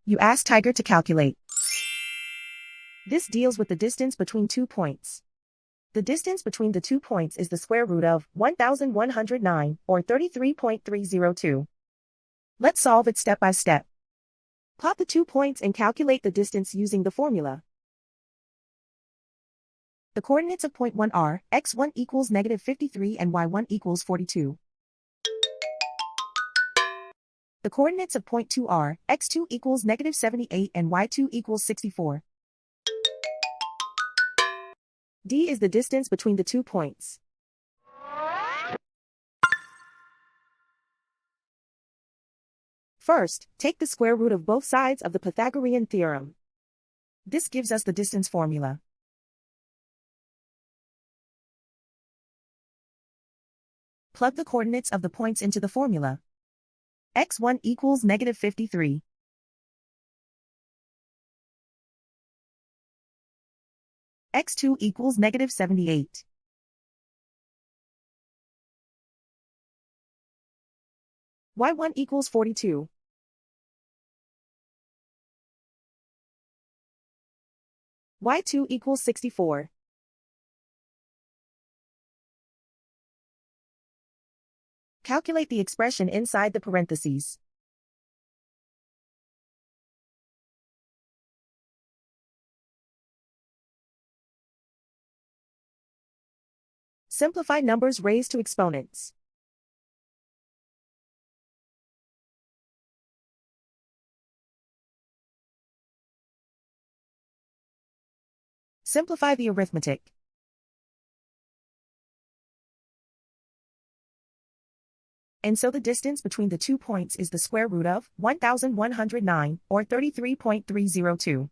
You ask Tiger to calculate. This deals with the distance between 2 points. The distance between the 2 points is the square root of 1109, or 33.302. Let's solve it step by step. Plot the 2 points and calculate the distance using the formula. The coordinates of point 1 are, x1 equals -53 and y1 equals 42. The coordinates of point 2 are, x2 equals -78 and y2 equals 64. D is the distance between the 2 points. First, take the square root of both sides of the Pythagorean theorem. This gives us the distance formula. Plug the coordinates of the points into the formula. x1 equals -53. x2 equals -78. y1 equals 42. y2 equals 64. Calculate the expression inside the parentheses. Simplify numbers raised to exponents. Simplify the arithmetic. And so the distance between the 2 points is the square root of 1109, or 33.302.